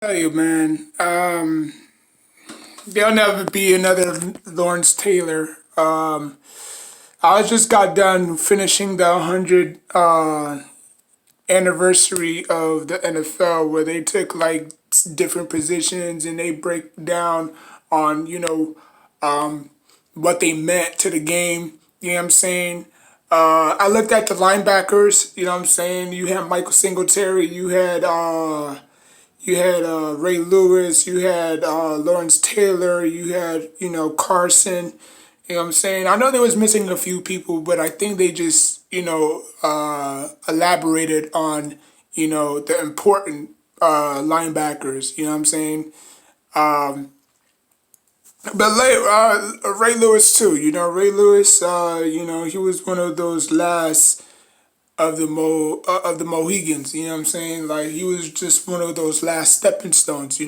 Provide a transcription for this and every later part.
Tell you, man. There'll never be another Lawrence Taylor. I just got done finishing the 100 anniversary of the NFL, where they took like different positions and they break down on what they meant to the game. You know what I'm saying? I looked at the linebackers. You know what I'm saying? You had Michael Singletary. You had Ray Lewis, you had Lawrence Taylor, you had, Carson. You know what I'm saying? I know they was missing a few people, but I think they just, elaborated on, the important linebackers. You know what I'm saying? But Ray Lewis too. Ray Lewis. He was one of those last of the Mohegans. You know what I'm saying? Like he was just one of those last stepping stones. A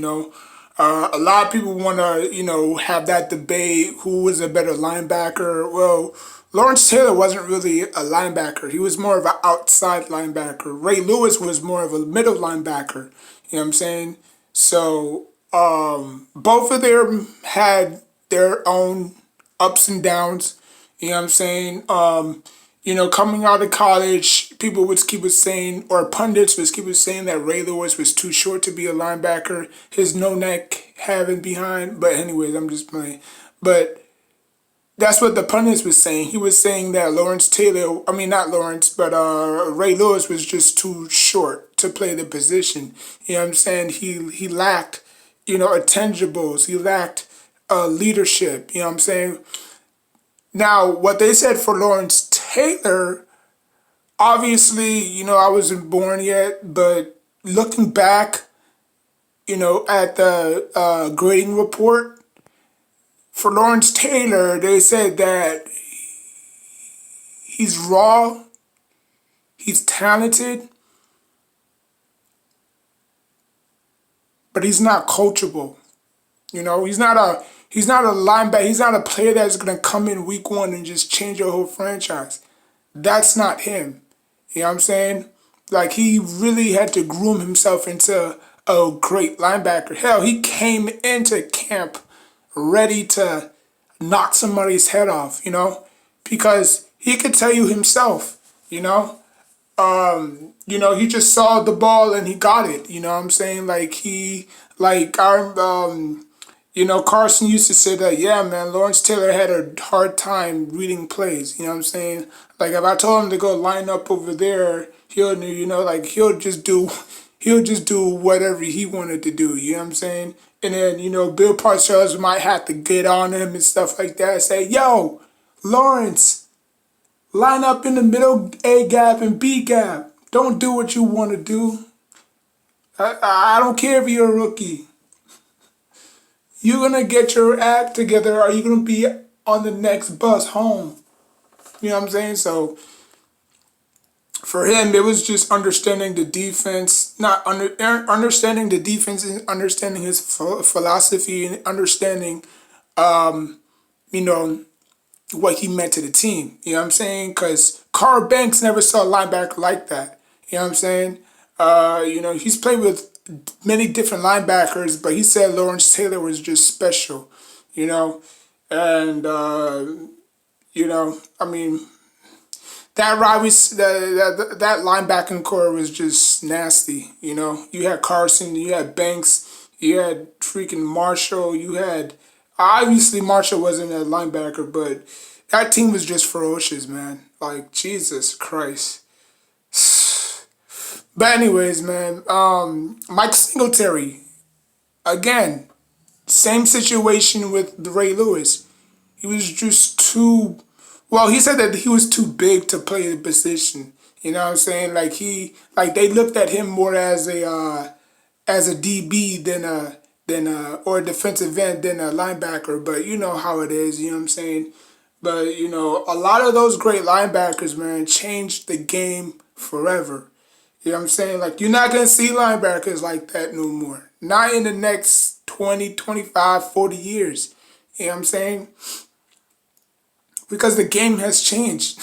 lot of people want to have that debate who was a better linebacker. Well, Lawrence Taylor wasn't really a linebacker. He was more of an outside linebacker. Ray Lewis was more of a middle linebacker. You know what I'm saying? So both of them had their own ups and downs. You know what I'm saying? Coming out of college, people would keep saying, or pundits would keep saying that Ray Lewis was too short to be a linebacker. His no neck having behind. But anyways, I'm just playing. But that's what the pundits was saying. He was saying that Lawrence Taylor, I mean not Lawrence, but Ray Lewis was just too short to play the position. You know what I'm saying? He lacked, intangibles. He lacked leadership. You know what I'm saying? Now, what they said for Lawrence Taylor, obviously, I wasn't born yet, but looking back, at the grading report for Lawrence Taylor, they said that he's raw, he's talented, but he's not coachable. He's not a linebacker. He's not a player that's gonna come in week one and just change your whole franchise. That's not him. You know what I'm saying? Like he really had to groom himself into a great linebacker. Hell, he came into camp ready to knock somebody's head off, because he could tell you himself, you know. He just saw the ball and he got it. You know what I'm saying? Like Carson used to say that, yeah, man, Lawrence Taylor had a hard time reading plays. You know what I'm saying? Like if I told him to go line up over there, he'll just do whatever he wanted to do. You know what I'm saying? And then, Bill Parcells might have to get on him and stuff like that. Say, yo, Lawrence, line up in the middle A gap and B gap. Don't do what you want to do. I don't care if you're a rookie. You're gonna get your act together, or you're gonna be on the next bus home. You know what I'm saying? So for him, it was just understanding the defense, not understanding the defense, and understanding his philosophy, and understanding, you know, what he meant to the team. You know what I'm saying? Because Carl Banks never saw a linebacker like that. You know what I'm saying? He's played with many different linebackers, but he said Lawrence Taylor was just special. You know, and I mean that rivalry, that linebacking core was just nasty. You had Carson, you had Banks, you had freaking Marshall, you had obviously Marshall wasn't a linebacker, but that team was just ferocious, man. Like Jesus Christ. But anyways, man, Mike Singletary again, same situation with Ray Lewis. He was just too. Well, he said that he was too big to play the position. You know what I'm saying? Like they looked at him more as a DB than or a defensive end than a linebacker. But you know how it is. You know what I'm saying? But a lot of those great linebackers, man, changed the game forever. You know what I'm saying? Like you're not gonna see linebackers like that no more. Not in the next 20, 25, 40 years. You know what I'm saying? Because the game has changed,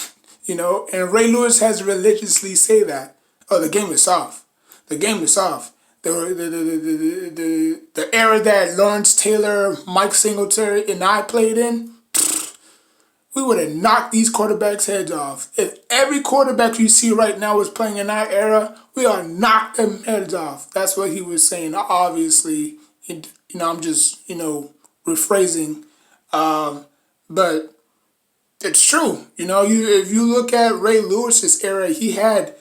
and Ray Lewis has religiously say that. Oh, the game is soft. The game is soft. the era that Lawrence Taylor, Mike Singletary, and I played in, we would have knocked these quarterbacks' heads off. If every quarterback you see right now was playing in our era, we ought to knock them heads off. That's what he was saying. Obviously, I'm just, rephrasing. But it's true. If you look at Ray Lewis's era, he had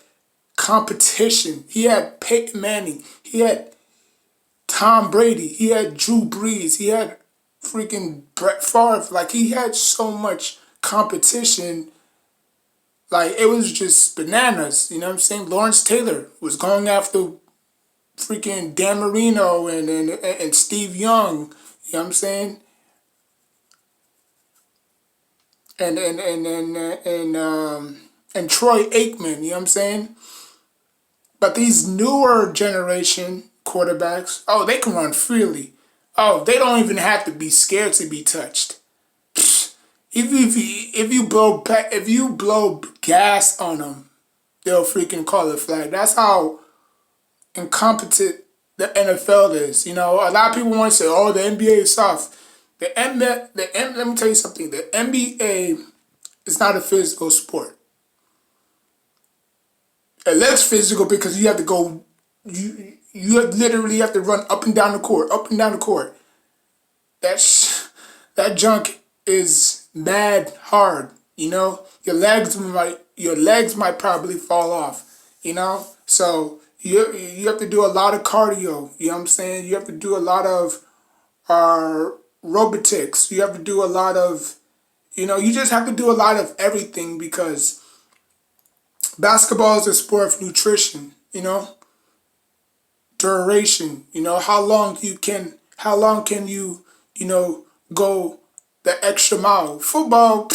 competition. He had Peyton Manning. He had Tom Brady. He had Drew Brees. He had freaking Brett Favre. Like, he had so much competition. Like, it was just bananas. You know what I'm saying? Lawrence Taylor was going after freaking Dan Marino and Steve Young. You know what I'm saying? And Troy Aikman. You know what I'm saying? But these newer generation quarterbacks, oh, they can run freely. Oh, they don't even have to be scared to be touched. If you blow gas on them, they'll freaking call it flag. That's how incompetent the NFL is. A lot of people want to say, "Oh, the NBA is soft." Let me tell you something. The NBA is not a physical sport. It looks physical because you have to go. Literally have to run up and down the court, up and down the court. That junk is mad hard. Your legs might probably fall off. So you have to do a lot of cardio. You know what I'm saying? You have to do a lot of robotics. You have to do a lot of, you just have to do a lot of everything because basketball is a sport of nutrition. Duration. How long can you go the extra mile. Football,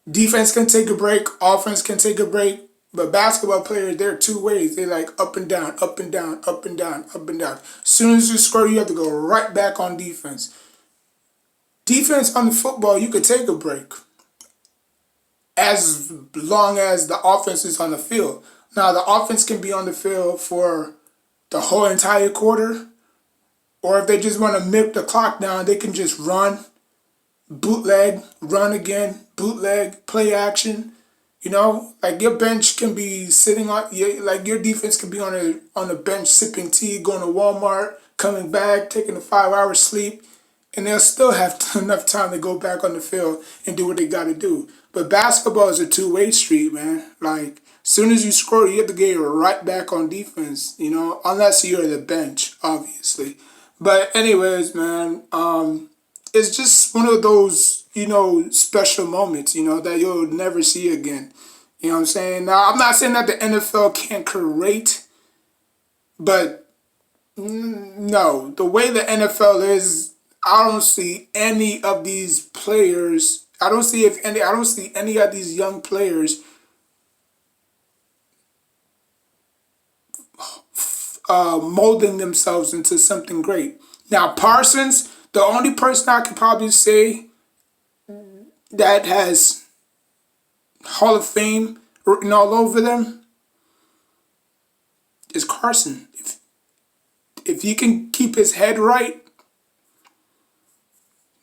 defense can take a break, offense can take a break, but basketball players, they're two ways. They like up and down, up and down, up and down, up and down. As soon as you score, you have to go right back on defense. Defense on the football, you could take a break as long as the offense is on the field. Now, the offense can be on the field for the whole entire quarter, or if they just want to milk the clock down, they can just run, bootleg, run again, bootleg, play action. Like your bench can be sitting on, your defense can be on the bench sipping tea, going to Walmart, coming back, taking a 5-hour sleep, and they'll still have enough time to go back on the field and do what they got to do. But basketball is a two-way street, man. Like, as soon as you score, you have to get right back on defense, unless you're the bench, obviously. But anyways, man, it's just one of those, special moments, that you'll never see again. You know what I'm saying? Now, I'm not saying that the NFL can't create, but no, the way the NFL is, I don't see any of these players. I don't see any of these young players molding themselves into something great. Now, Parsons, the only person I could probably say that has Hall of Fame written all over them is Carson. If he can keep his head right,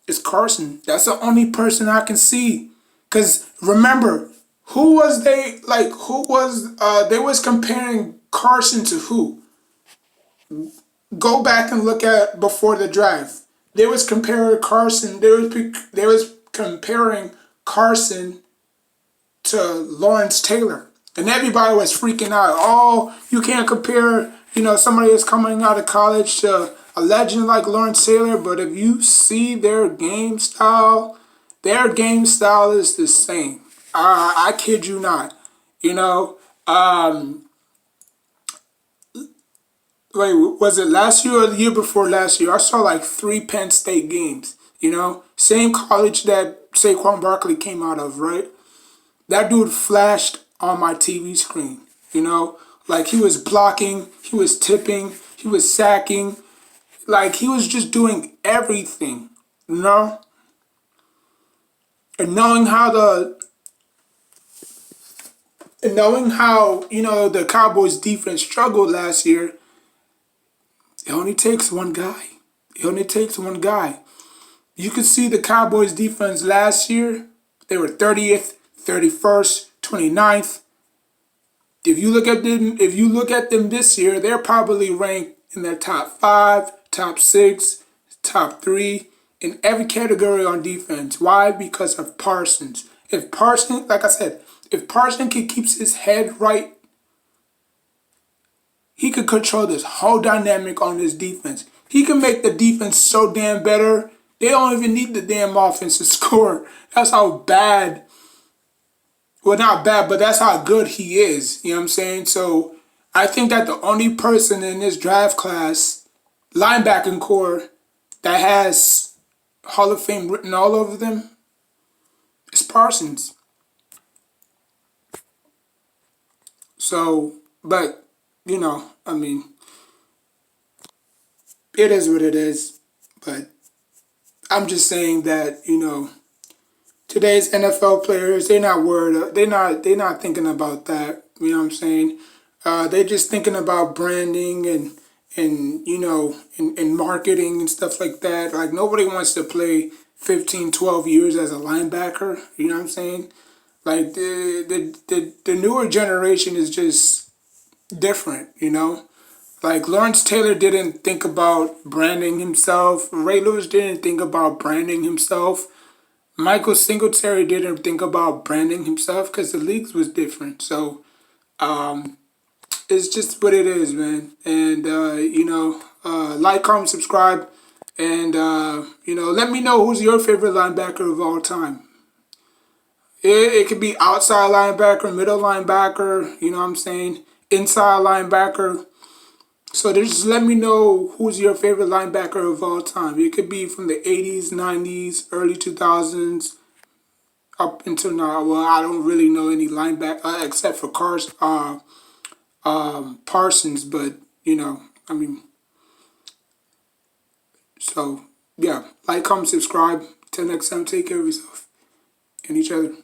it's Carson. That's the only person I can see. Because remember, they was comparing Carson to who? Go back and look at before the draft. They was comparing Carson. They was comparing Carson to Lawrence Taylor, and everybody was freaking out. Oh, you can't compare, somebody that's coming out of college to a legend like Lawrence Taylor. But if you see their game style is the same. I kid you not. Wait, was it last year or the year before last year? I saw like 3 Penn State games, same college that Saquon Barkley came out of, right? That dude flashed on my TV screen, like he was blocking, he was tipping, he was sacking, like he was just doing everything, And knowing how, the Cowboys defense struggled last year, It only takes one guy. It only takes one guy. You could see the Cowboys defense last year. They were 30th, 31st, 29th. If you look at them this year, they're probably ranked in their top 5, top 6, top 3 in every category on defense. Why? Because of Parsons. If Parsons, like I said, if Parsons keeps his head right, he could control this whole dynamic on this defense. He can make the defense so damn better. They don't even need the damn offense to score. That's how bad, well, not bad, but that's how good he is. You know what I'm saying? So I think that the only person in this draft class, linebacking core, that has Hall of Fame written all over them is Parsons. So, but, I mean, it is what it is. But I'm just saying that, today's NFL players, they're not worried. They're not thinking about that. You know what I'm saying? They're just thinking about branding and marketing and stuff like that. Like nobody wants to play 15, 12 years as a linebacker. You know what I'm saying? Like the newer generation is just different. Like Lawrence Taylor didn't think about branding himself. Ray Lewis didn't think about branding himself. Michael Singletary didn't think about branding himself because the leagues was different. So it's just what it is, man. And like, comment, subscribe, and let me know who's your favorite linebacker of all time. It could be outside linebacker, middle linebacker. You know what I'm saying? Inside linebacker. So just let me know who's your favorite linebacker of all time. It could be from the 80s, 90s, early 2000s, up until now. Well, I don't really know any linebacker except for Parsons, but I mean, so yeah, like, comment, subscribe. Till next time, take care of yourself and each other.